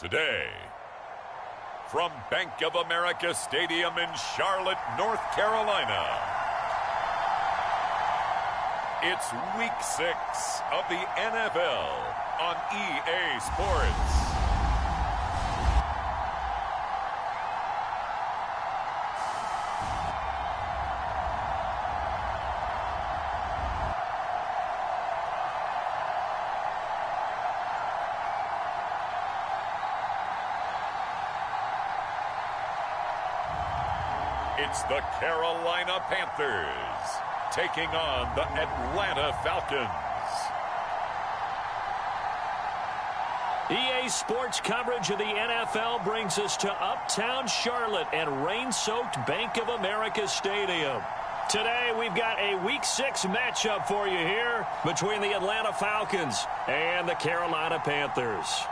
Today, from Bank of America Stadium in Charlotte, North Carolina, it's Week 6 of the NFL on EA Sports. It's the Carolina Panthers taking on the Atlanta Falcons. EA Sports coverage of the NFL brings us to Uptown Charlotte and rain-soaked Bank of America Stadium. Today we've got a Week 6 matchup for you here between the Atlanta Falcons and the Carolina Panthers.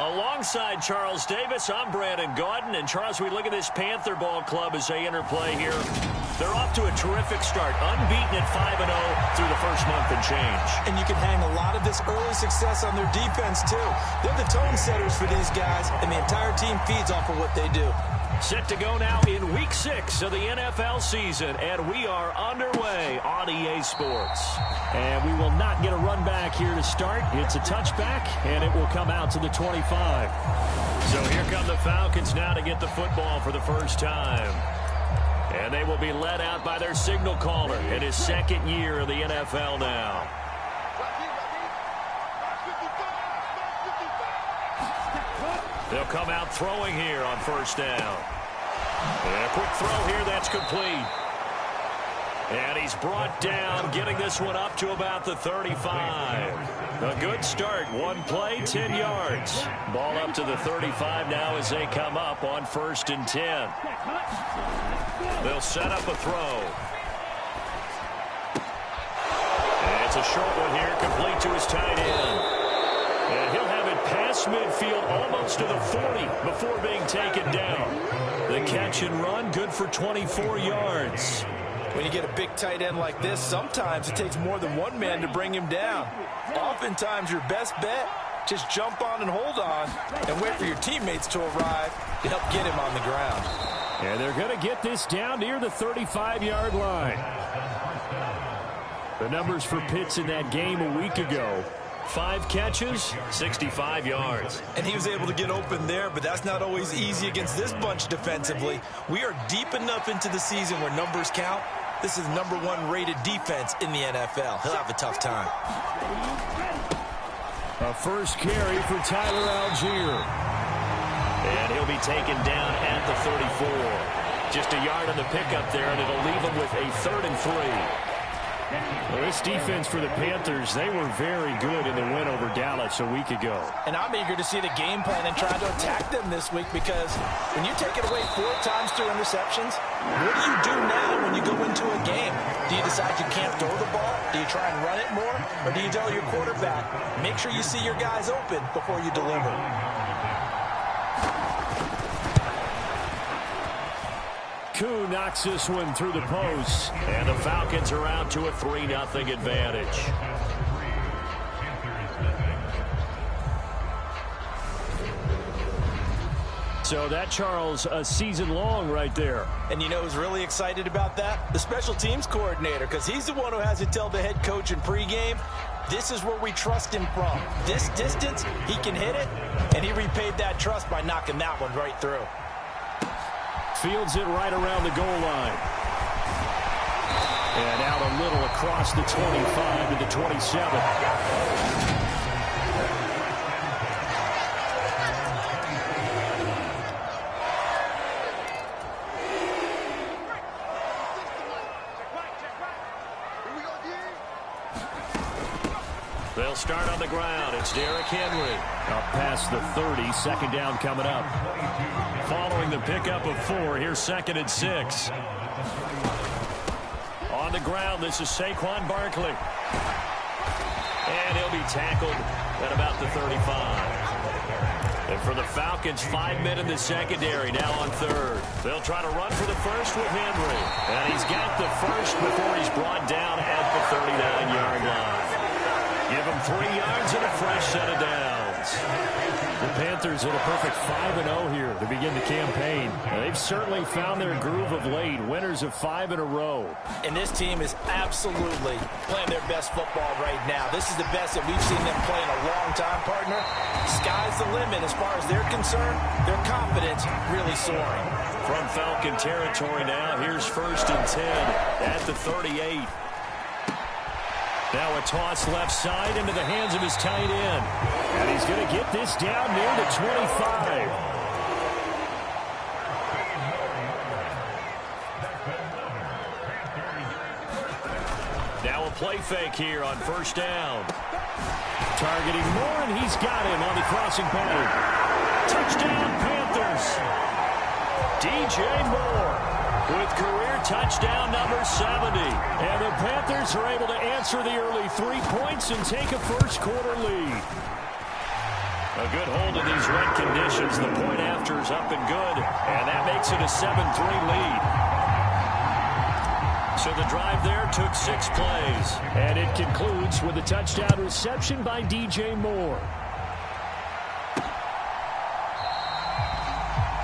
Alongside Charles Davis, I'm Brandon Gaudin. And Charles, we look at this Panther ball club as they interplay here. They're off to a terrific start, unbeaten at 5-0 through the first month and change. And you can hang a lot of this early success on their defense, too. They're the tone setters for these guys, and the entire team feeds off of what they do. Set to go now in Week 6 of the NFL season, and we are underway on EA Sports. And we will not get a run back here to start. It's a touchback, and it will come out to the 25. So here come the Falcons now to get the football for the first time. And they will be led out by their signal caller in his second year of the NFL now. They'll come out throwing here on first down. And a quick throw here, that's complete. And he's brought down, getting this one up to about the 35. A good start. One play, 10 yards. Ball up to the 35 now as they come up on 1st and 10. They'll set up a throw. And it's a short one here, complete to his tight end. And he'll have it past midfield almost to the 40 before being taken down. The catch and run, good for 24 yards. When you get a big tight end like this, sometimes it takes more than one man to bring him down. Oftentimes, your best bet, just jump on and hold on and wait for your teammates to arrive to help get him on the ground. And they're going to get this down near the 35-yard line. The numbers for Pitts in that game a week ago. 5 catches, 65 yards. And he was able to get open there, but that's not always easy against this bunch defensively. We are deep enough into the season where numbers count. This is the #1 rated defense in the NFL. He'll have a tough time. A first carry for Tyler Algier. And he'll be taken down at the 34. Just a yard on the pickup there, and it'll leave him with a 3rd and 3. Well, this defense for the Panthers, they were very good in the win over Dallas a week ago. And I'm eager to see the game plan and try to attack them this week, because when you take it away 4 times through interceptions, what do you do now when you go into a game? Do you decide you can't throw the ball? Do you try and run it more? Or do you tell your quarterback, make sure you see your guys open before you deliver? Koo knocks this one through the post, and the Falcons are out to a 3-0 advantage. So that, Charles, a season long right there. And you know who's really excited about that? The special teams coordinator, because he's the one who has to tell the head coach in pregame, this is where we trust him from. This distance, he can hit it, and he repaid that trust by knocking that one right through. Fields it right around the goal line. And out a little across the 25 to the 27. They'll start on the ground. It's Derrick Henry. Up past the 30, 2nd down coming up. Following the pickup of 4, here's 2nd and 6. On the ground, this is Saquon Barkley. And he'll be tackled at about the 35. The for the Falcons, 5 men in the secondary, now on third. They'll try to run for the first with Henry. And he's got the first before he's brought down at the 39-yard line. Give him 3 yards and a fresh set of downs. The Panthers at a perfect 5-0 here to begin the campaign. They've certainly found their groove of late, winners of 5 in a row. And this team is absolutely playing their best football right now. This is the best that we've seen them play in a long time, partner. Sky's the limit as far as they're concerned. Their confidence really soaring. From Falcon territory now, here's 1st and 10 at the 38. Now a toss left side into the hands of his tight end. And he's going to get this down near the 25. Now a play fake here on 1st down. Targeting Moore, and he's got him on the crossing pattern. Touchdown, Panthers. DJ Moore with career touchdown number 70. And the Panthers are able to answer the early 3 points and take a first-quarter lead. A good hold in these red conditions. The point after is up and good, and that makes it a 7-3 lead. So the drive there took 6 plays. And it concludes with a touchdown reception by DJ Moore.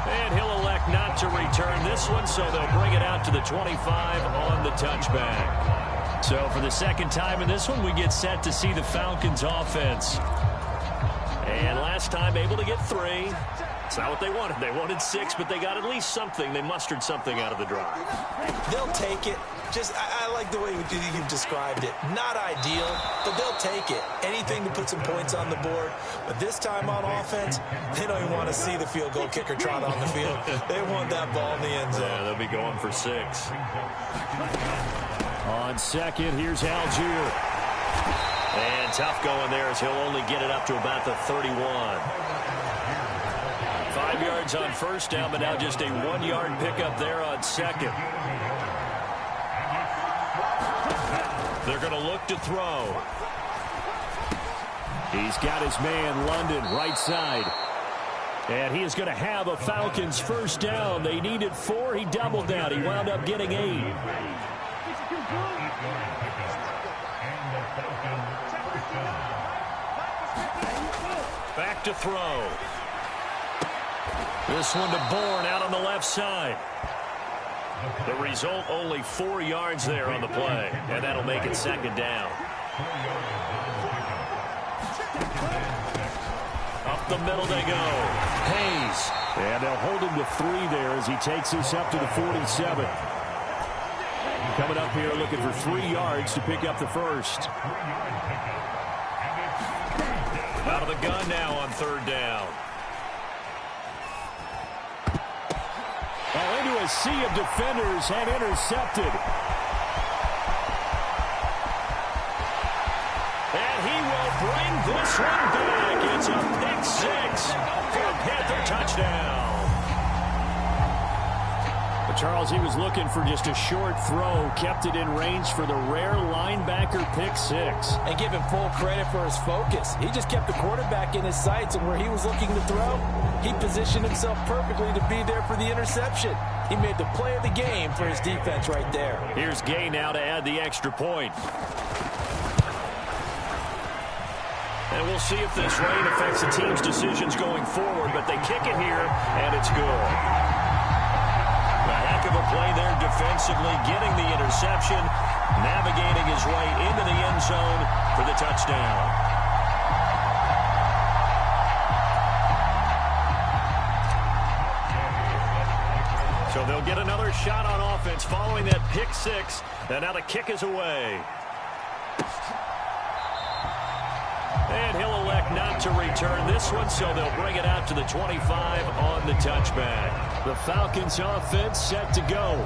And he'll elect not to return this one, so they'll bring it out to the 25 on the touchback. So for the second time in this one, we get set to see the Falcons offense. And last time able to get 3. It's not what they wanted. They wanted 6, but they got at least something. They mustered something out of the drive. They'll take it. I like the way you've described it. Not ideal, but they'll take it. Anything to put some points on the board. But this time on offense, they don't even want to see the field goal kicker trot on the field. They want that ball in the end zone. Yeah, they'll be going for 6. On second, here's Algier. And tough going there as he'll only get it up to about the 31. 5 yards on 1st down, but now just a 1-yard pickup there on 2nd. They're going to look to throw. He's got his man, London, right side. And he is going to have a Falcons 1st down. They needed 4. He doubled down. He wound up getting 8. Back to throw. This one to Bourne out on the left side. The result, only 4 yards there on the play, and that'll make it 2nd down. Up the middle they go. Hayes. And they'll hold him to 3 there as he takes this up to the 47. Coming up here looking for 3 yards to pick up the first. Out of the gun now on 3rd down. Into a sea of defenders and intercepted. And he will bring this one back. It's a pick 6 for a Panther touchdown. But Charles, he was looking for just a short throw, kept it in range for the rare linebacker pick 6. And give him full credit for his focus. He just kept the quarterback in his sights, and where he was looking to throw, he positioned himself perfectly to be there for the interception. He made the play of the game for his defense right there. Here's Gay now to add the extra point. And we'll see if this rain affects the team's decisions going forward, but they kick it here, and it's good. A heck of a play there defensively, getting the interception, navigating his way into the end zone for the touchdown. So they'll get another shot on offense following that pick 6, and now the kick is away. And he'll elect not to return this one, so they'll bring it out to the 25 on the touchback. The Falcons offense set to go.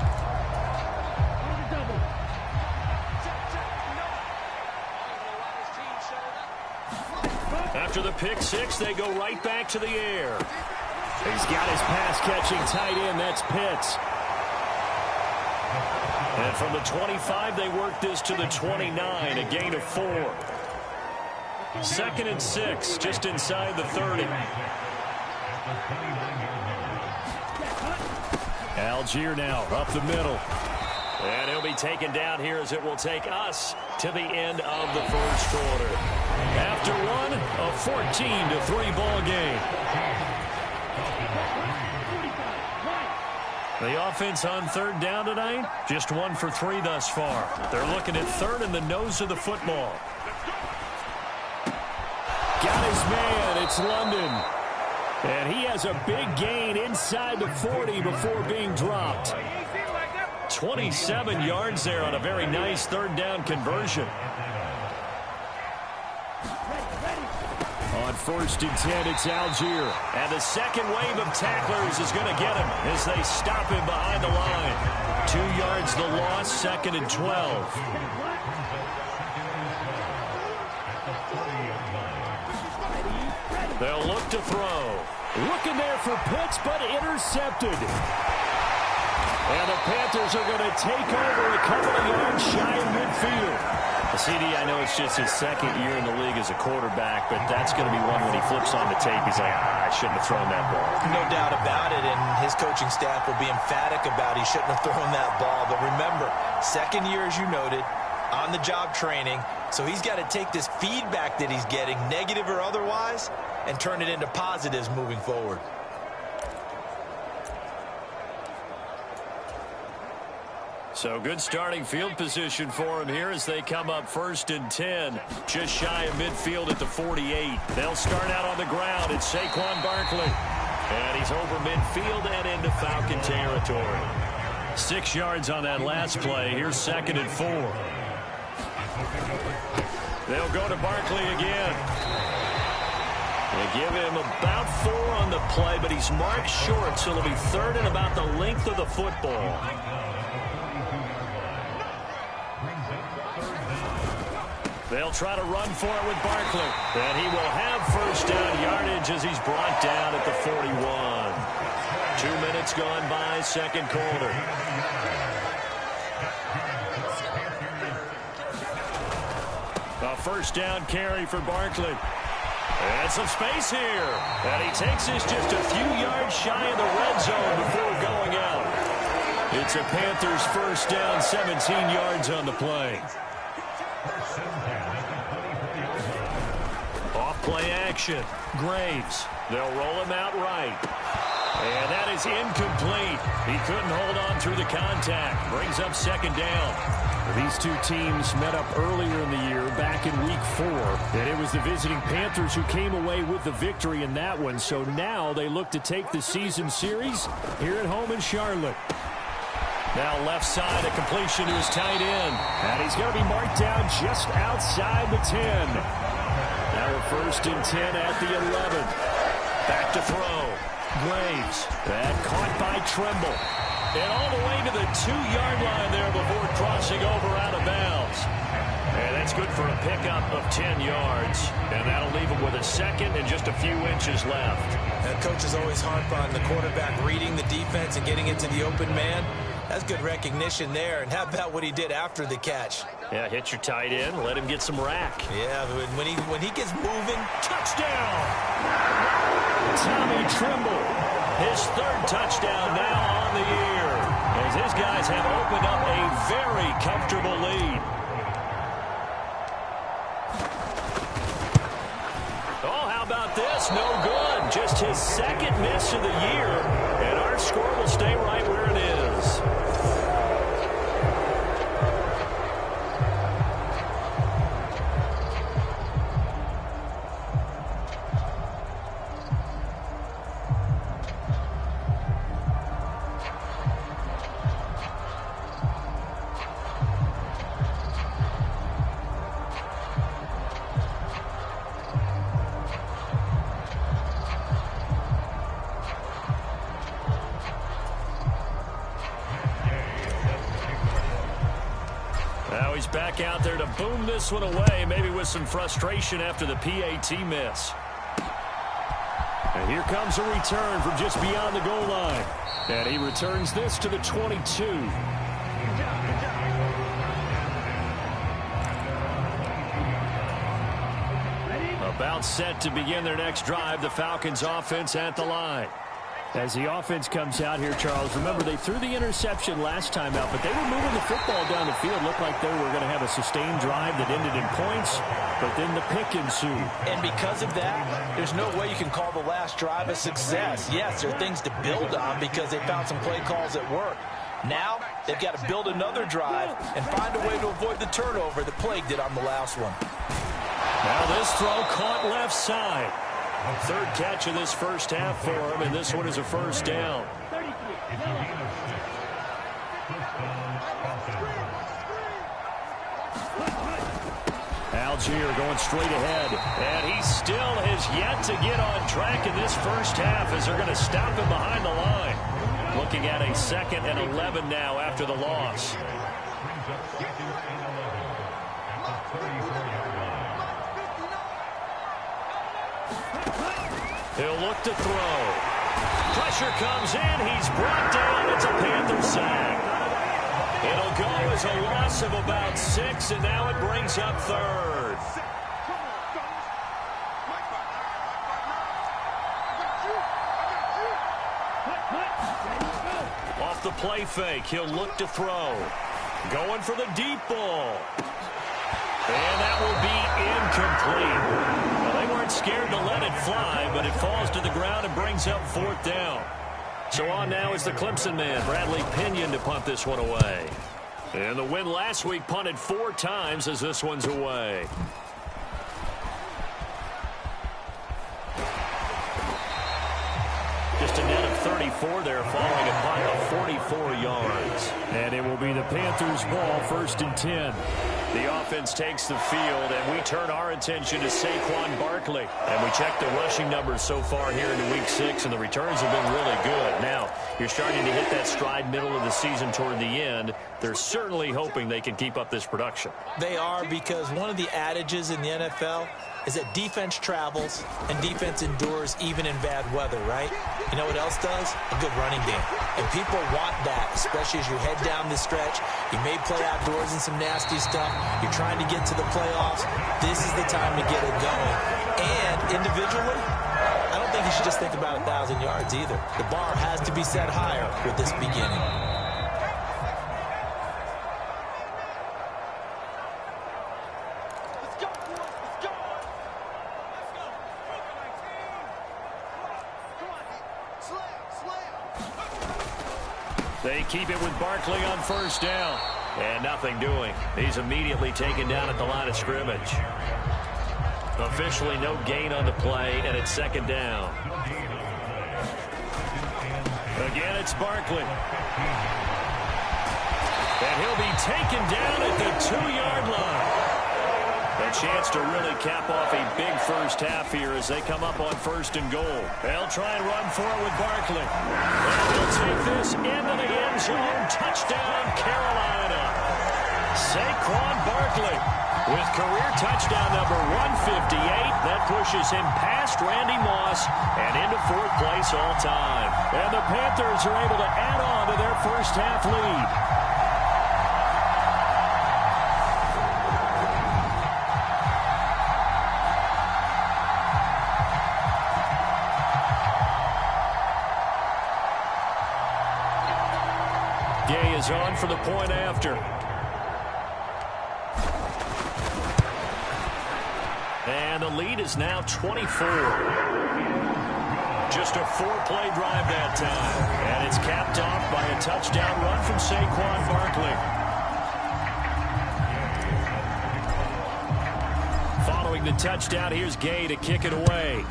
After the pick 6, they go right back to the air. He's got his pass-catching tight end. That's Pitts. And from the 25, they work this to the 29, a gain of 4. 2nd and 6, just inside the 30. Algier now up the middle. And he'll be taken down here as it will take us to the end of the first quarter. After one, a 14-3 ball game. The offense on third down tonight, just 1 for 3 thus far. They're looking at third in the nose of the football. Got his man, it's London. And he has a big gain inside the 40 before being dropped. 27 yards there on a very nice third down conversion. On 1st and 10, it's Algier. And the second wave of tacklers is going to get him as they stop him behind the line. 2 yards the loss, 2nd and 12. They'll look to throw. Looking there for Pitts, but intercepted. And the Panthers are going to take over a couple of yards shy of midfield. CD, I know it's just his second year in the league as a quarterback, but that's going to be one when he flips on the tape. He's like, I shouldn't have thrown that ball. No doubt about it, and his coaching staff will be emphatic about he shouldn't have thrown that ball. But remember, second year, as you noted, on-the-job training, so he's got to take this feedback that he's getting, negative or otherwise, and turn it into positives moving forward. So good starting field position for him here as they come up 1st and 10. Just shy of midfield at the 48. They'll start out on the ground. It's Saquon Barkley. And he's over midfield and into Falcon territory. 6 yards on that last play. Here's 2nd and 4. They'll go to Barkley again. They give him about 4 on the play, but he's marked short, so it'll be 3rd and about the length of the football. They'll try to run for it with Barkley. And he will have 1st down yardage as he's brought down at the 41. 2 minutes gone by, 2nd quarter. A 1st down carry for Barkley. And some space here. And he takes this just a few yards shy of the red zone before going out. It's a Panthers 1st down, 17 yards on the play. Off-play action. Graves. They'll roll him out right. And that is incomplete. He couldn't hold on through the contact. Brings up 2nd down. These two teams met up earlier in the year, back in Week 4. And it was the visiting Panthers who came away with the victory in that one. So now they look to take the season series here at home in Charlotte. Now left side, a completion to his tight end. And he's going to be marked down just outside the 10. Now we're 1st and 10 at the 11. Back to throw. Graves. That caught by Tremble. And all the way to the 2-yard line there before crossing over out of bounds. And that's good for a pickup of 10 yards. And that'll leave him with a 2nd and just a few inches left. That coach is always harp on the quarterback reading the defense and getting it to the open man. That's good recognition there. And how about what he did after the catch? Yeah, hit your tight end, let him get some rack. Yeah, when he gets moving, touchdown! Tommy Tremble, his 3rd touchdown now on the year, as his guys have opened up a very comfortable lead. Oh, how about this? No good. Just his 2nd miss of the year, and our score will stay right where it is. Back out there to boom this one away, maybe with some frustration after the PAT miss. And here comes a return from just beyond the goal line. And he returns this to the 22. A About set to begin their next drive. The Falcons offense at the line. As the offense comes out here, Charles, remember they threw the interception last time out, but they were moving the football down the field. Looked like they were going to have a sustained drive that ended in points, but then the pick ensued. And because of that, there's no way you can call the last drive a success. Yes, there are things to build on because they found some play calls that work. Now, they've got to build another drive and find a way to avoid the turnover that plagued it on the last one. Now this throw caught left side. Third catch of this first half for him, and this one is a first down. Algier going straight ahead, and he still has yet to get on track in this first half as they're going to stop him behind the line. Looking at a 2nd and 11 now after the loss. He'll look to throw. Pressure comes in. He's brought down. It's a Panther sack. It'll go as a loss of about 6, and now it brings up 3rd. Off the play fake, he'll look to throw. Going for the deep ball. And that will be incomplete. Well, they weren't scared to let it fly, but it falls to the ground and brings up 4th down. So on now is the Clemson man, Bradley Pinion, to punt this one away. And the win last week punted 4 times as this one's away. Just a net of 34 there following a punt of 44 yards. And it will be the Panthers' ball, 1st and 10. The offense takes the field, and we turn our attention to Saquon Barkley. And we check the rushing numbers so far here into Week 6, and the returns have been really good. Now, you're starting to hit that stride middle of the season toward the end. They're certainly hoping they can keep up this production. They are, because one of the adages in the NFL is that defense travels and defense endures even in bad weather, right? You know what else does? A good running game. And people want that, especially as you head down the stretch. You may play outdoors in some nasty stuff. You're trying to get to the playoffs. This is the time to get it going. And individually, I don't think you should just think about 1,000 yards either. The bar has to be set higher with this beginning. They keep it with Barkley on 1st down. And nothing doing. He's immediately taken down at the line of scrimmage. Officially no gain on the play, and it's 2nd down. Again, it's Barkley. And he'll be taken down at the 2-yard line. A chance to really cap off a big first half here as they come up on 1st and goal. They'll try and run for it with Barkley. And they'll take this into the end zone. Touchdown, Carolina. Saquon Barkley with career touchdown number 158. That pushes him past Randy Moss and into 4th place all time. And the Panthers are able to add on to their first half lead. Gay is on for the point after. And the lead is now 24. Just a 4-play drive that time. And it's capped off by a touchdown run from Saquon Barkley. Following the touchdown, here's Gay to kick it away.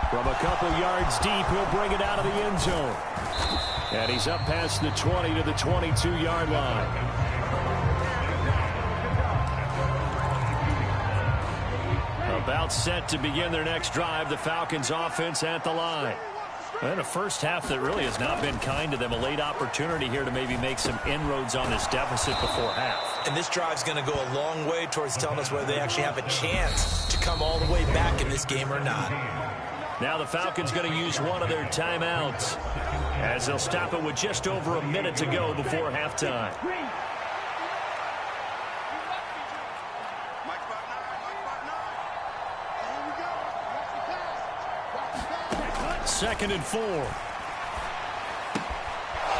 From a couple yards deep, he'll bring it out of the end zone. And he's up past the 20 to the 22-yard line. About set to begin their next drive, the Falcons offense at the line. And a first half that really has not been kind to them. A late opportunity here to maybe make some inroads on this deficit before half. And this drive's going to go a long way towards telling us whether they actually have a chance to come all the way back in this game or not. Now the Falcons going to use one of their timeouts as they'll stop it with just over a minute to go before halftime. 2nd and 4.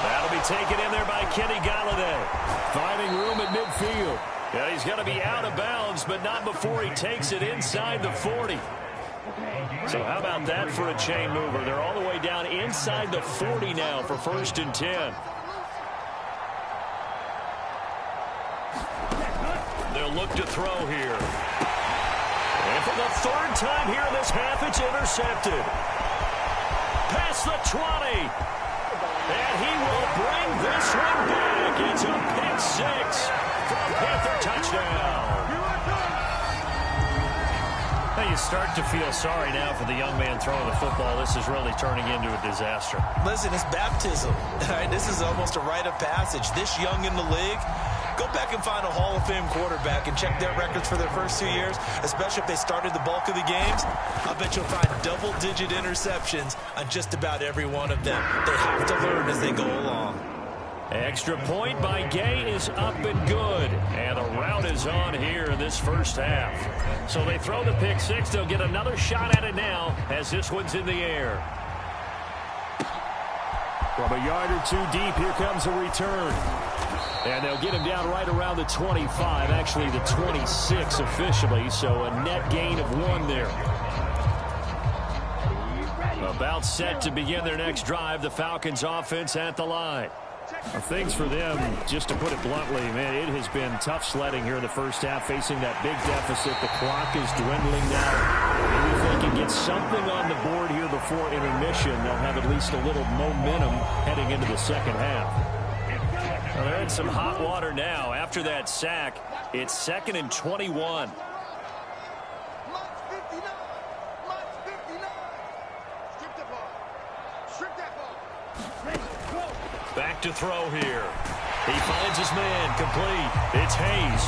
That'll be taken in there by Kenny Galladay. Finding room at midfield. Yeah, he's going to be out of bounds, but not before he takes it inside the 40. So how about that for a chain mover? They're all the way down inside the 40 now for 1st and 10. They'll look to throw here. And for the 3rd time here in this half, it's intercepted. Past the 20. And he will bring this one back. It's a pick 6 for a Panther touchdown. Now you start to feel sorry now for the young man throwing the football. This is really turning into a disaster. Listen, it's baptism. Right? This is almost a rite of passage. This young in the league, go back and find a Hall of Fame quarterback and check their records for their first 2 years, especially if they started the bulk of the games. I bet you'll find double-digit interceptions on just about every one of them. They have to learn as they go along. Extra point by Gay is up and good. And a rout is on here in this first half. So they throw the pick 6. They'll get another shot at it now as this one's in the air. From a yard or 2 deep, here comes a return. And they'll get him down right around the 25, actually the 26 officially, so a net gain of 1 there. About set to begin their next drive, the Falcons offense at the line. Things for them, just to put it bluntly, man, it has been tough sledding here in the first half, facing that big deficit. The clock is dwindling now. Maybe if they can get something on the board here before intermission, they'll have at least a little momentum heading into the second half. Well, they're in some hot water now. After that sack, it's 2nd and 21. Back to throw here. He finds his man, complete. It's Hayes.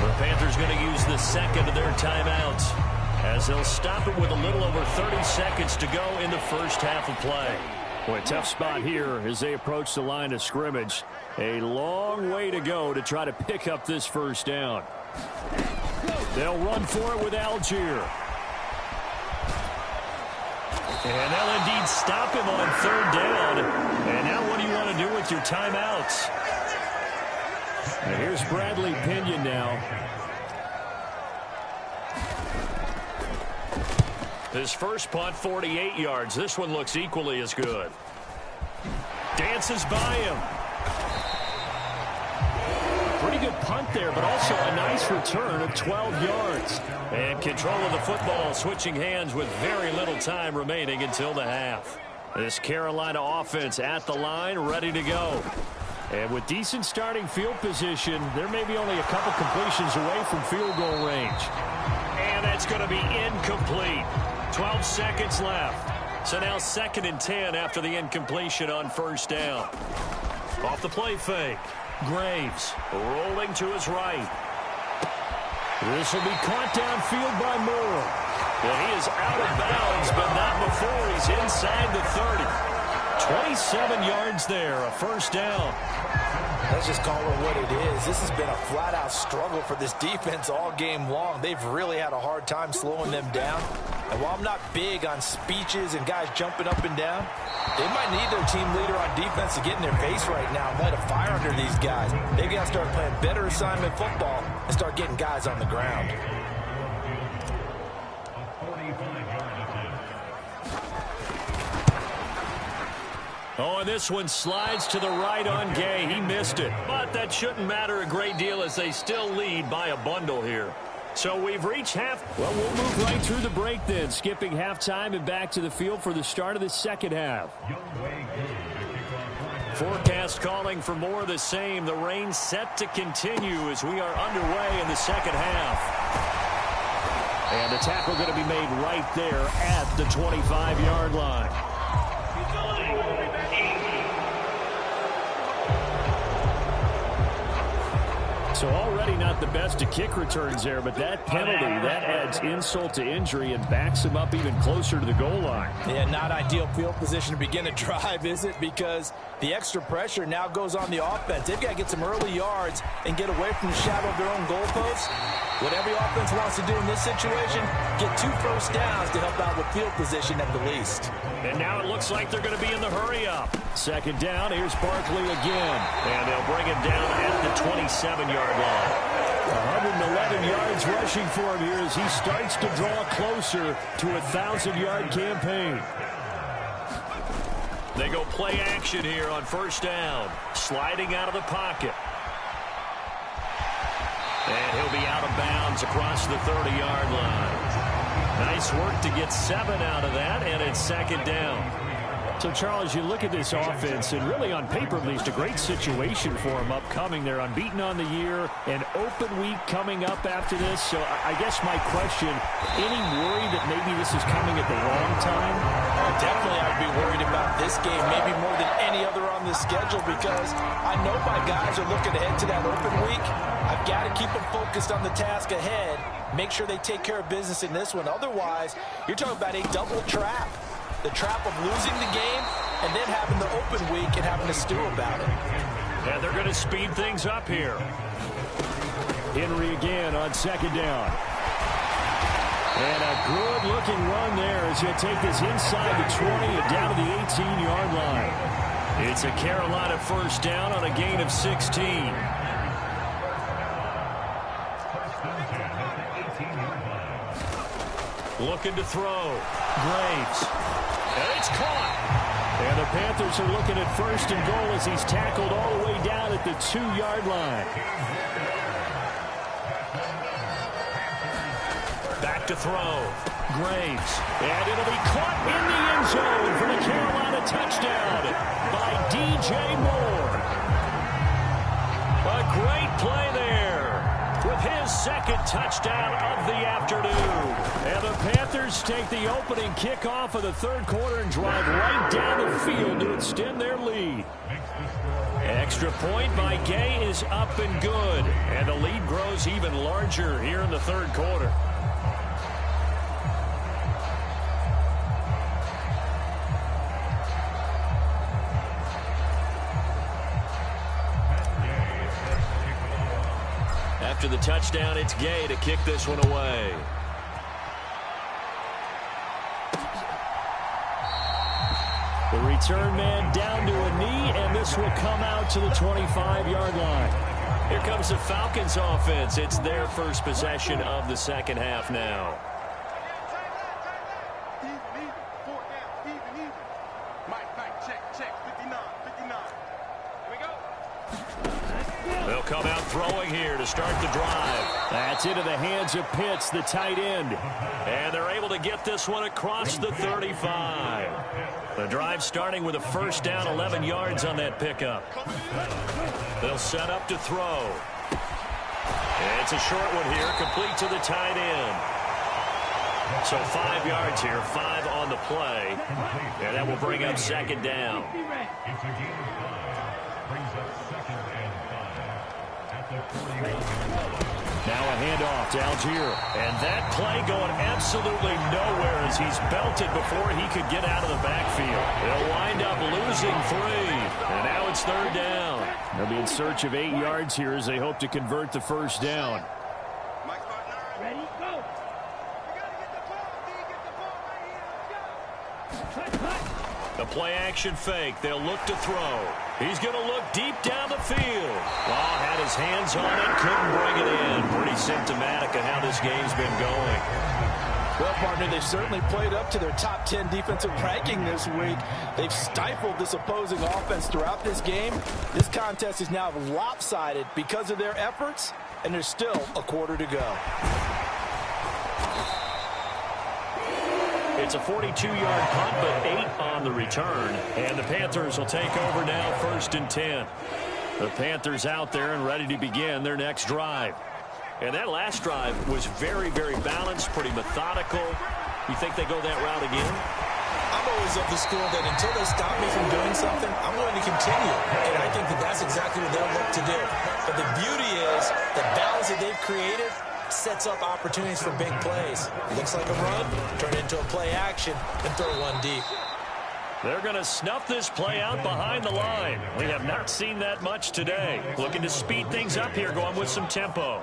The Panthers going to use the 2nd of their timeouts as they'll stop it with a little over 30 seconds to go in the first half of play. Boy, tough spot here as they approach the line of scrimmage. A long way to go to try to pick up this first down. They'll run for it with Algier. And they'll indeed stop him on 3rd down. And now what do you want to do with your timeouts? And here's Bradley Pinion now. His first punt, 48 yards. This one looks equally as good. Dances by him. Pretty good punt there, but also a nice return of 12 yards. And control of the football, switching hands with very little time remaining until the half. This Carolina offense at the line, ready to go. And with decent starting field position, there may be only a couple completions away from field goal range. And that's going to be incomplete. 12 seconds left. So now 2nd and 10 after the incompletion on 1st down. Off the play fake. Graves rolling to his right. This will be caught downfield by Moore. Well, he is out of bounds, but not before he's inside the 30. 27 yards there, a 1st down. Let's just call it what it is. This has been a flat-out struggle for this defense all game long. They've really had a hard time slowing them down. And while I'm not big on speeches and guys jumping up and down, they might need their team leader on defense to get in their face right now and light a fire under these guys. They've got to start playing better assignment football and start getting guys on the ground. Oh, and this one slides to the right on Gay. He missed it. But that shouldn't matter a great deal as they still lead by a bundle here. So we've reached half. Well, we'll move right through the break then, skipping halftime and back to the field for the start of the second half. Forecast calling for more of the same. The rain set to continue as we are underway in the second half. And the tackle going to be made right there at the 25-yard line. So already not the best to kick returns there, but that penalty, that adds insult to injury and backs him up even closer to the goal line. Yeah, not ideal field position to begin a drive, is it? Because the extra pressure now goes on the offense. They've got to get some early yards and get away from the shadow of their own goalposts. What every offense wants to do in this situation, get 2 first downs to help out with field position at the least. And now it looks like they're going to be in the hurry-up. Second down, here's Barkley again. And they'll bring him down at the 27-yard line. 111 yards rushing for him here as he starts to draw closer to a 1,000-yard campaign. They go play action here on first down. Sliding out of the pocket. And he'll be out of bounds across the 30-yard line. Nice work to get 7 out of that, and it's second down. So, Charles, you look at this offense, and really on paper at least, a great situation for them upcoming. They're unbeaten on the year, an open week coming up after this. So I guess my question, any worry that maybe this is coming at the wrong time? Oh, definitely I'd be worried about this game, maybe more than any other on the schedule, because I know my guys are looking ahead to that open week. I've got to keep them focused on the task ahead, make sure they take care of business in this one. Otherwise, you're talking about a double trap. The trap of losing the game and then having the open week and having to stew about it. And they're going to speed things up here. Henry again on second down. And a good-looking run there as he'll take this inside the 20 and down to the 18-yard line. It's a Carolina first down on a gain of 16. Looking to throw. Graves. And it's caught. And the Panthers are looking at first and goal as he's tackled all the way down at the 2-yard line. Back to throw. Graves. And it'll be caught in the end zone for the Carolina touchdown by DJ Moore. A great play there with his second touchdown of the afternoon. And the Panthers take the opening kickoff of the third quarter and drive right down the field to extend their lead. Extra point by Gay is up and good. And the lead grows even larger here in the third quarter. After the touchdown, it's Gay to kick this one away. The return man down to a knee, and this will come out to the 25-yard line. Here comes the Falcons offense. It's their first possession of the second half now. They'll come out throwing here to start the drive. That's into the hands of Pitts, the tight end. And they're able to get this one across the 35. The drive starting with a first down, 11 yards on that pickup. They'll set up to throw. And it's a short one here, complete to the tight end. So 5 yards here, 5 on the play. And that will bring up second down. Now a handoff to Algier. And that play going absolutely nowhere as he's belted before he could get out of the backfield. They'll wind up losing 3. And now it's third down. They'll be in search of 8 yards here as they hope to convert the first down. Ready, go. The play action fake. They'll look to throw. He's going to look deep down the field. Law had his hands on it, couldn't bring it in. Pretty symptomatic of how this game's been going. Well, partner, they've certainly played up to their top 10 defensive ranking this week. They've stifled this opposing offense throughout this game. This contest is now lopsided because of their efforts, and there's still a quarter to go. It's a 42-yard punt, but 8 on the return. And the Panthers will take over now, first and 10. The Panthers out there and ready to begin their next drive. And that last drive was very, very balanced, pretty methodical. You think they go that route again? I'm always of the school that until they stop me from doing something, I'm going to continue. And I think that that's exactly what they'll look to do. But the beauty is plays that they've created sets up opportunities for big plays. Looks like a run, turn it into a play action, and throw one deep. They're going to snuff this play out behind the line. We have not seen that much today. Looking to speed things up here, going with some tempo.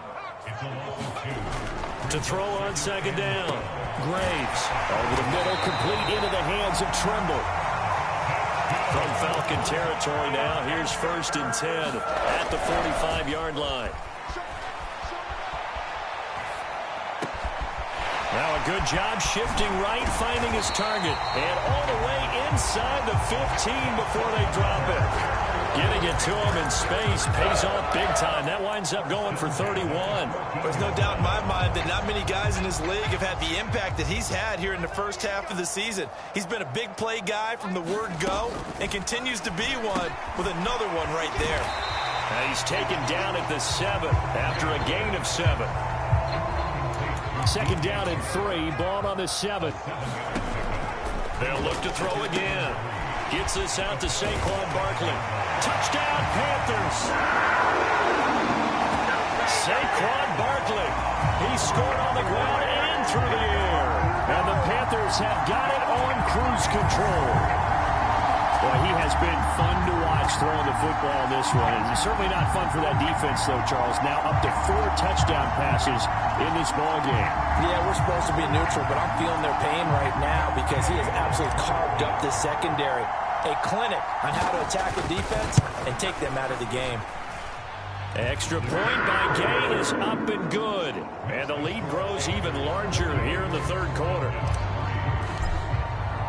To throw on second down. Graves over the middle, complete into the hands of Trimble. From Falcon territory now, here's 1st and 10 at the 45-yard line. Now a good job shifting right, finding his target. And all the way inside the 15 before they drop it. Getting it to him in space pays off big time. That winds up going for 31. There's no doubt in my mind that not many guys in this league have had the impact that he's had here in the first half of the season. He's been a big play guy from the word go and continues to be one with another one right there. And he's taken down at the 7 after a gain of 7. Second down and 3, ball on the 7. They'll look to throw again. Gets this out to Saquon Barkley. Touchdown, Panthers. Saquon Barkley. He scored on the ground and through the air. And the Panthers have got it on cruise control. Boy, he has been fun to watch throwing the football in this one. It's certainly not fun for that defense, though, Charles. Now up to 4 touchdown passes in this ball game. Yeah, we're supposed to be neutral, but I'm feeling their pain right now because he has absolutely carved up this secondary. A clinic on how to attack the defense and take them out of the game. Extra point by Gay is up and good. And the lead grows even larger here in the third quarter.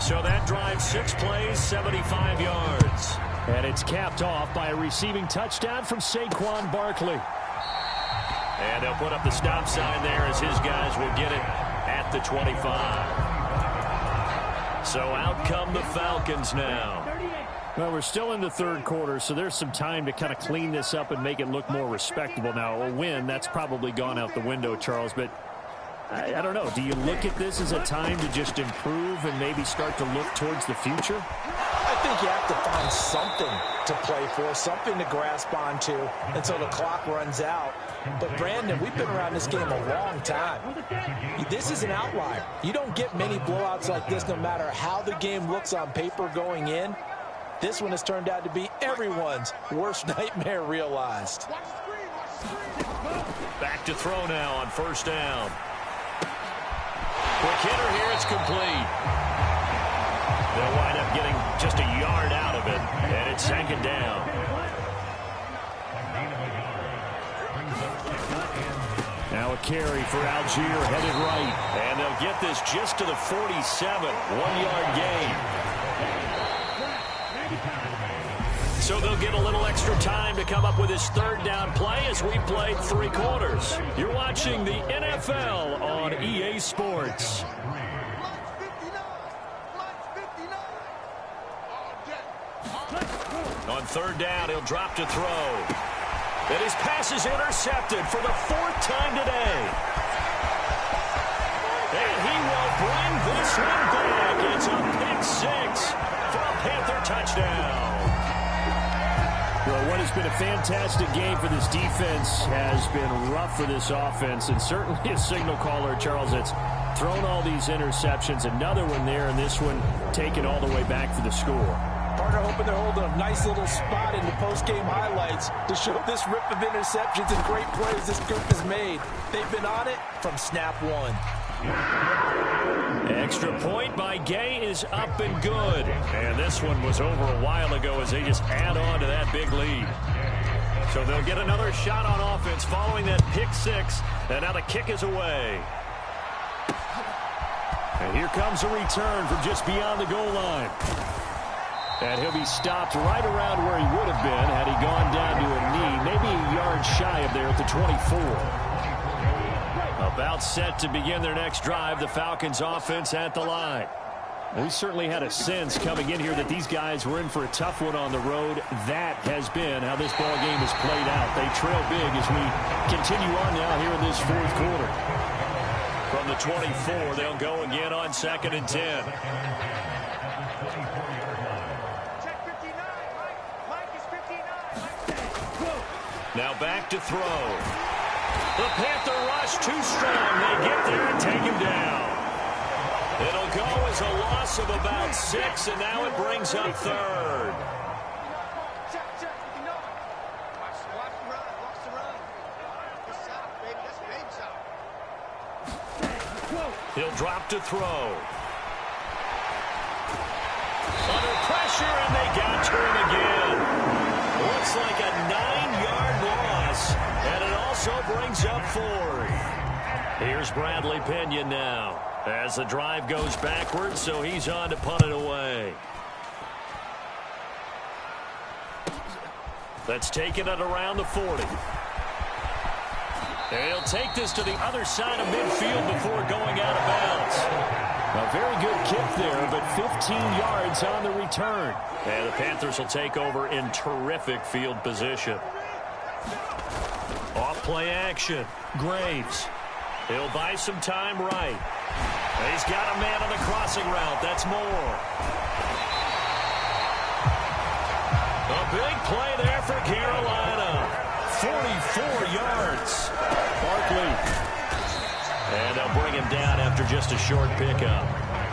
So that drives 6 plays, 75 yards. And it's capped off by a receiving touchdown from Saquon Barkley. And they'll put up the stop sign there as his guys will get it at the 25. So out come the Falcons now. Well, we're still in the third quarter, so there's some time to kind of clean this up and make it look more respectable. Now, a win, that's probably gone out the window, Charles, but I don't know. Do you look at this as a time to just improve and maybe start to look towards the future? I think you have to find something to play for, something to grasp onto until the clock runs out. But, Brandon, we've been around this game a long time. This is an outlier. You don't get many blowouts like this no matter how the game looks on paper going in. This one has turned out to be everyone's worst nightmare realized. Back to throw now on first down. Quick hitter here, it's complete. They'll wind up getting just a yard out of it, and it's second down. Now a carry for Algier, headed right. And they'll get this just to the 47, 1-yard gain. So they'll get a little extra time to come up with his third down play as we played 3 quarters. You're watching the NFL on EA Sports. On third down, he'll drop to throw. And his pass is intercepted for the 4th time today. And he will bring this one back. It's a pick-6 for a Panther touchdown. Well, what has been a fantastic game for this defense has been rough for this offense, and certainly a signal caller, Charles, that's thrown all these interceptions. Another one there, and this one taken all the way back for the score. Partner hoping they're holding a nice little spot in the post-game highlights to show this rip of interceptions and great plays this group has made. They've been on it from snap 1. Extra point by Gay is up and good. And this one was over a while ago as they just add on to that big lead. So they'll get another shot on offense following that pick-6. And now the kick is away. And here comes a return from just beyond the goal line. And he'll be stopped right around where he would have been had he gone down to a knee, maybe a yard shy of there at the 24. About set to begin their next drive, the Falcons offense at the line. We certainly had a sense coming in here that these guys were in for a tough one on the road. That has been how this ball game has played out. They trail big as we continue on now here in this 4th quarter. From the 24, they'll go again on 2nd and 10. Now back to throw. The Panther rush too strong. They get there and take him down. It'll go as a loss of about 6, and now it brings up third. He'll drop to throw. Under pressure, and they got to him again. Looks like a 9-yard loss, and it also brings up 4. Here's Bradley Pinion now as the drive goes backwards, so he's on to punt it away. That's taken it around the 40. And he'll take this to the other side of midfield before going out of bounds. A very good kick there, but 15 yards on the return. And the Panthers will take over in terrific field position. Off play action. Graves. He'll buy some time right. He's got a man on the crossing route. That's Moore. A big play there for Carolina. 44 yards. Barkley. And they'll bring him down after just a short pickup.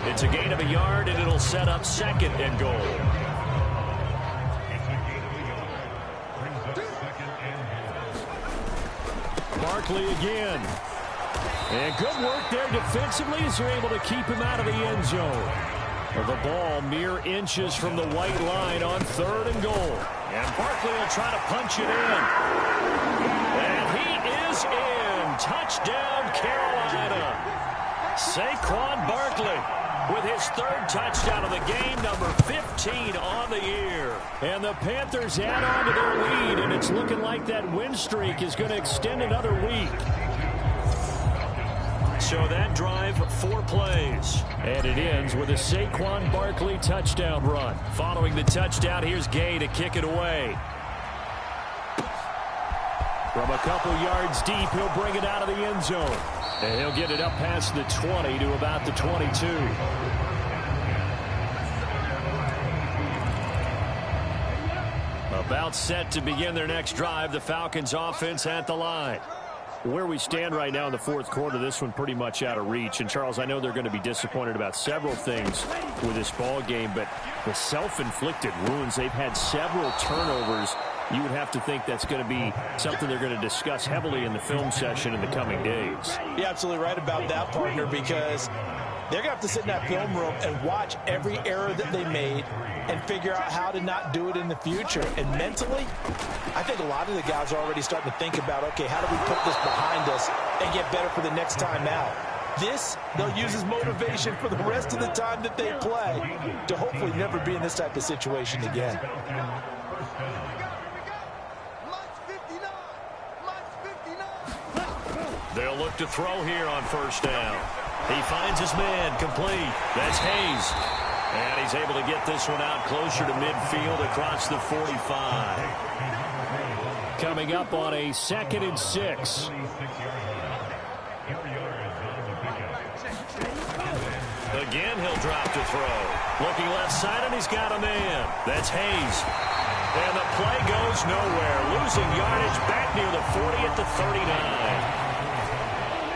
It's a gain of a yard, and it'll set up 2nd and goal. Barkley again. And good work there defensively as they're able to keep him out of the end zone. The ball mere inches from the white line on 3rd and goal. And Barkley will try to punch it in. And he is in. Touchdown, Carolina. Saquon Barkley with his 3rd touchdown of the game, number 15 on the year. And the Panthers add on to their lead, and it's looking like that win streak is going to extend another week. So that drive, 4 plays. And it ends with a Saquon Barkley touchdown run. Following the touchdown, here's Gay to kick it away. From a couple yards deep, he'll bring it out of the end zone. And he'll get it up past the 20 to about the 22. About set to begin their next drive, the Falcons offense at the line. Where we stand right now in the 4th quarter, this one pretty much out of reach. And, Charles, I know they're going to be disappointed about several things with this ball game, but the self-inflicted wounds, they've had several turnovers. You would have to think that's going to be something they're going to discuss heavily in the film session in the coming days. You're absolutely right about that, partner, because they're going to have to sit in that film room and watch every error that they made and figure out how to not do it in the future. And mentally, I think a lot of the guys are already starting to think about, okay, how do we put this behind us and get better for the next time out? This, they'll use as motivation for the rest of the time that they play to hopefully never be in this type of situation again. They'll look to throw here on 1st down. He finds his man complete. That's Hayes. And he's able to get this one out closer to midfield across the 45. Coming up on a 2nd and 6. Again, he'll drop to throw. Looking left side, and he's got a man. That's Hayes. And the play goes nowhere. Losing yardage back near the 40 at the 39.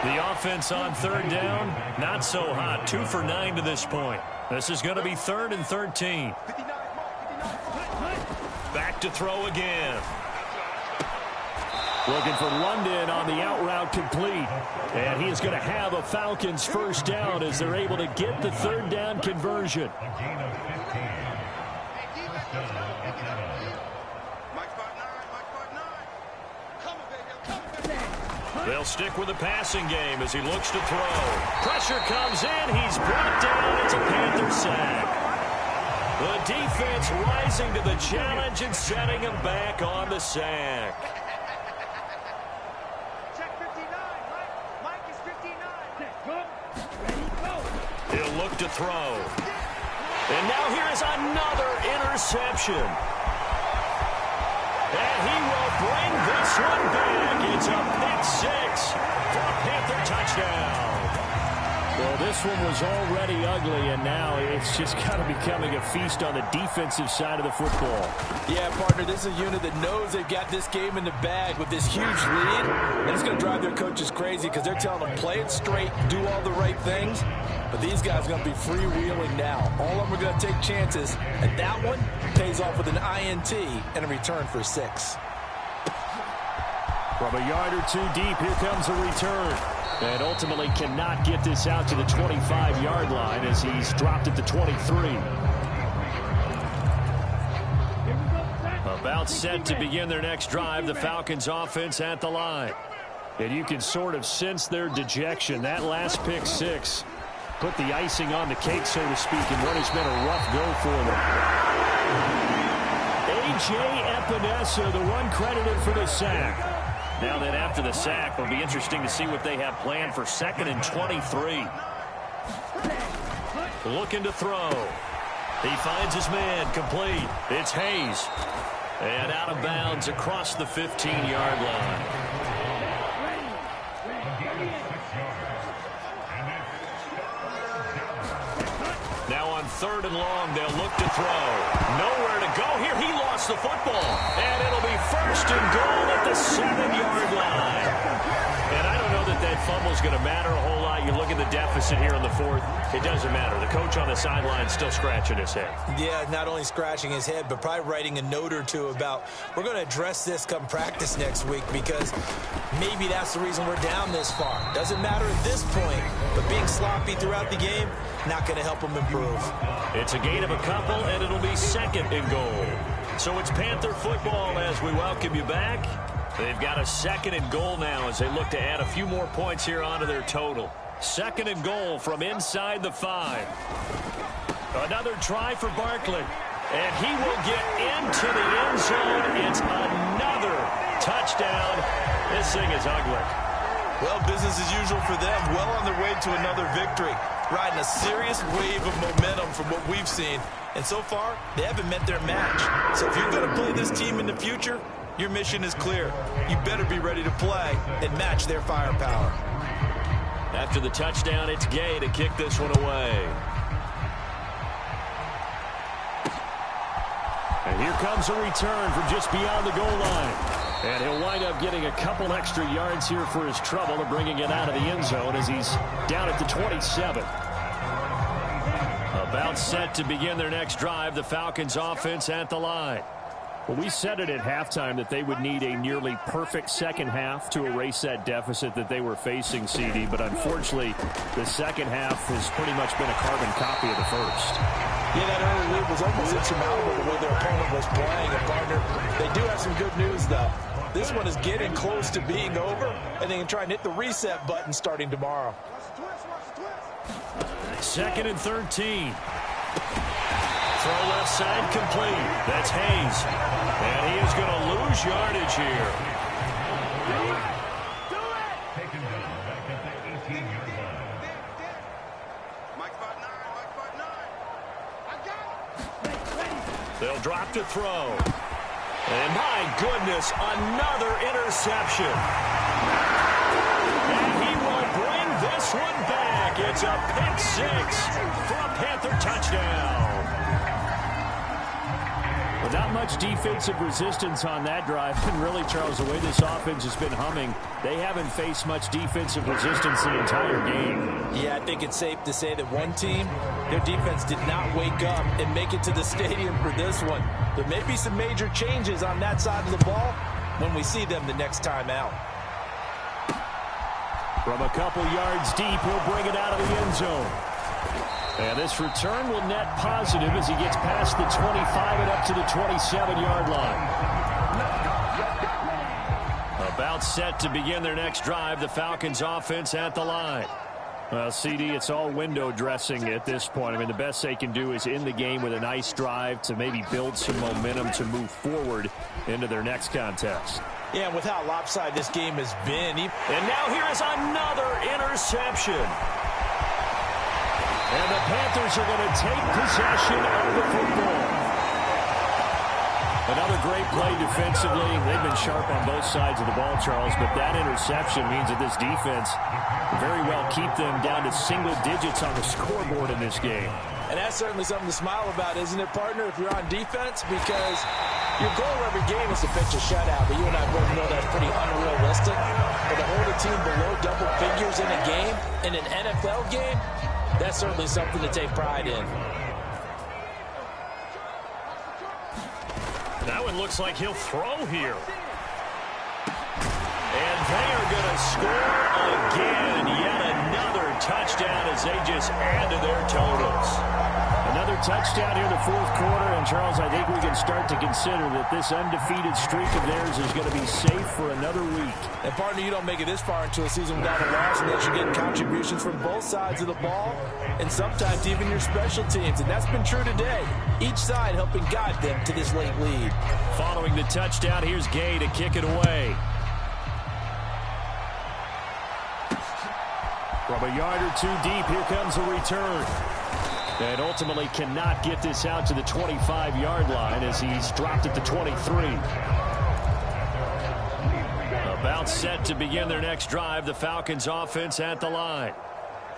The offense on 3rd down, not so hot. 2 for 9 to this point. This is going to be 3rd and 13. Back to throw again. Looking for London on the out route complete. And he is going to have a Falcons 1st down as they're able to get the 3rd down conversion. They'll stick with the passing game as he looks to throw. Pressure comes in. He's brought down. It's a Panther sack. The defense rising to the challenge and setting him back on the sack. Check 59. Mike is 59. He'll look to throw. And now here is another interception. And he will bring this one back. It's a pick 6 for a Panther touchdown. Well, this this one was already ugly, and now it's just kind of becoming a feast on the defensive side of the football. Yeah, partner, this is a unit that knows they've got this game in the bag with this huge lead, and it's going to drive their coaches crazy because they're telling them play it straight, do all the right things. But these guys are going to be freewheeling now. All of them are going to take chances, and that one pays off with an INT and a return for 6. From a yard or two deep, here comes a return. And ultimately cannot get this out to the 25-yard line as he's dropped at the 23. About set to begin their next drive, the Falcons offense at the line. And you can sort of sense their dejection. That last pick six put the icing on the cake, so to speak, in what has been a rough go for them. A.J. Epinesa, the one credited for the sack. Now then, after the sack, it'll be interesting to see what they have planned for 2nd and 23. Looking to throw. He finds his man, complete. It's Hayes. And out of bounds across the 15-yard line. Now on 3rd and long, they'll look to throw. Nowhere to go here. He lost the football. And it'll be 1st and goal at the 7-yard line. And I don't know that that fumble's going to matter a whole lot. You look at the deficit here on the 4th. It doesn't matter. The coach on the sideline still scratching his head. Yeah, not only scratching his head, but probably writing a note or two about, we're going to address this come practice next week because maybe that's the reason we're down this far. Doesn't matter at this point, but being sloppy throughout the game, not going to help them improve. It's a gain of a couple, and it'll be 2nd and goal. So it's Panther football as we welcome you back. They've got a 2nd and goal now as they look to add a few more points here onto their total. 2nd and goal from inside the 5. Another try for Barkley. And he will get into the end zone. It's another touchdown. This thing is ugly. Well, business as usual for them. Well on their way to another victory. Riding a serious wave of momentum from what we've seen. And so far, they haven't met their match. So if you're going to play this team in the future, your mission is clear. You better be ready to play and match their firepower. After the touchdown, it's Gay to kick this one away. And here comes a return from just beyond the goal line. And he'll wind up getting a couple extra yards here for his trouble and bringing it out of the end zone as he's down at the 27. About set to begin their next drive, the Falcons offense at the line. Well, we said it at halftime that they would need a nearly perfect second half to erase that deficit that they were facing, CD. But unfortunately, the second half has pretty much been a carbon copy of the first. Yeah, that early lead was almost insurmountable the way their opponent was playing. And, partner, they do have some good news, though. This one is getting close to being over, and they can try and hit the reset button starting tomorrow. 2nd and 13. Throw left side complete. That's Hayes. And he is going to lose yardage here. They'll drop to throw. And my goodness, another interception. And he will bring this one back. It's a pick six for a Panther touchdown. Well, not much defensive resistance on that drive. And really, Charles, the way this offense has been humming, they haven't faced much defensive resistance the entire game. Yeah, I think it's safe to say that one team, their defense did not wake up and make it to the stadium for this one. There may be some major changes on that side of the ball when we see them the next time out. From a couple yards deep, he'll bring it out of the end zone. And this return will net positive as he gets past the 25 and up to the 27-yard line. About set to begin their next drive, the Falcons offense at the line. Well, CD, it's all window dressing at this point. I mean, the best they can do is end the game with a nice drive to maybe build some momentum to move forward into their next contest. Yeah, with how lopsided this game has been. And now here is another interception. And the Panthers are going to take possession of the football. Another great play defensively. They've been sharp on both sides of the ball, Charles, but that interception means that this defense very well keep them down to single digits on the scoreboard in this game. And that's certainly something to smile about, isn't it, partner, if you're on defense? Because your goal every game is to pitch a shutout, but you and I both know that's pretty unrealistic. But to hold a team below double figures in a game, in an NFL game, that's certainly something to take pride in. That one looks like he'll throw here. And they are going to score again. Yet another touchdown as they just add to their totals. Another touchdown here in the fourth quarter. And, Charles, I think we can start to consider that this undefeated streak of theirs is going to be safe for another week. And, partner, you don't make it this far into a season without a loss unless you're getting contributions from both sides of the ball and sometimes even your special teams. And that's been true today. Each side helping guide them to this late lead. Following the touchdown, here's Gay to kick it away. From a yard or two deep, here comes the return. And ultimately cannot get this out to the 25-yard line as he's dropped at the 23. About set to begin their next drive, the Falcons offense at the line.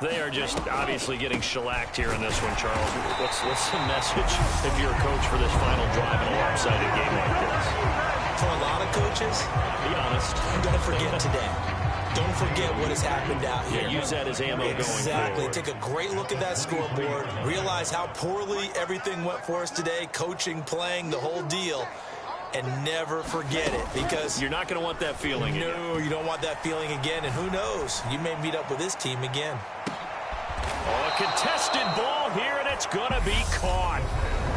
They are just obviously getting shellacked here in this one, Charles. What's the message if you're a coach for this final drive in a lopsided game like this? For a lot of coaches, be honest, I'm going to forget today. Don't forget what has happened out here. Yeah, use that as ammo going forward. Exactly. Take a great look at that scoreboard. Realize how poorly everything went for us today. Coaching, playing, the whole deal. And never forget it, because you're not going to want that feeling again. No, you don't want that feeling again. And who knows? You may meet up with this team again. Oh, a contested ball here, and it's going to be caught.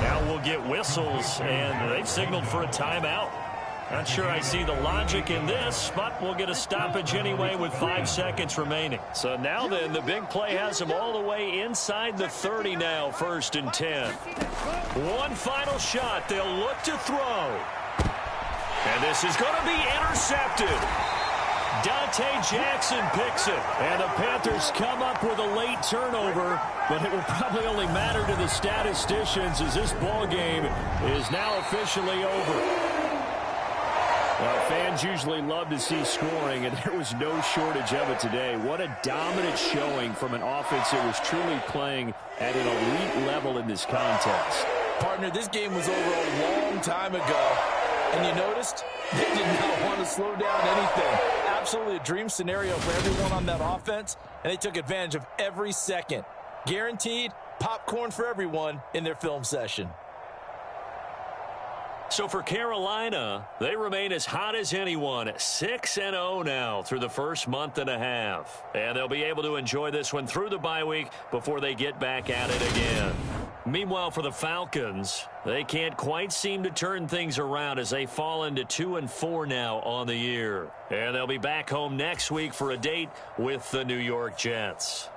Now we'll get whistles, and they've signaled for a timeout. Not sure I see the logic in this, but we'll get a stoppage anyway with 5 seconds remaining. So now then, the big play has them all the way inside the 30 now, 1st and 10. One final shot. They'll look to throw. And this is going to be intercepted. Dante Jackson picks it. And the Panthers come up with a late turnover, but it will probably only matter to the statisticians as this ball game is now officially over. Well, fans usually love to see scoring, and there was no shortage of it today. What a dominant showing from an offense that was truly playing at an elite level in this contest. Partner, this game was over a long time ago, and you noticed they did not want to slow down anything. Absolutely a dream scenario for everyone on that offense, and they took advantage of every second. Guaranteed popcorn for everyone in their film session. So for Carolina, they remain as hot as anyone, 6-0 now through the first month and a half. And they'll be able to enjoy this one through the bye week before they get back at it again. Meanwhile, for the Falcons, they can't quite seem to turn things around as they fall into 2-4 now on the year. And they'll be back home next week for a date with the New York Jets.